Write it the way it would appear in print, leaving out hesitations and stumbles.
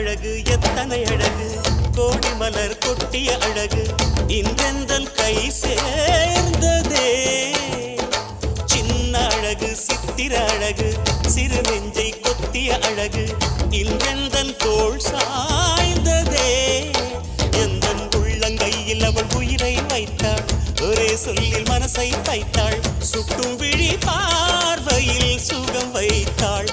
அழகு எத்தனை அழகு கோடி மலர் கொட்டிய அழகு இன்றெந்தன் கை சேர்ந்ததே சின்ன அழகு சித்திர அழகு சிறு நெஞ்சை கொத்திய அழகு இன்றெந்தன் தோள் சாய்ந்ததே எந்தன் உள்ளங்கையில் அவள் உயிரை வைத்தாள் ஒரே சொல்லில் மனசை வைத்தாள் சுட்டும் விழி பார்வையில் சுகம் வைத்தாள்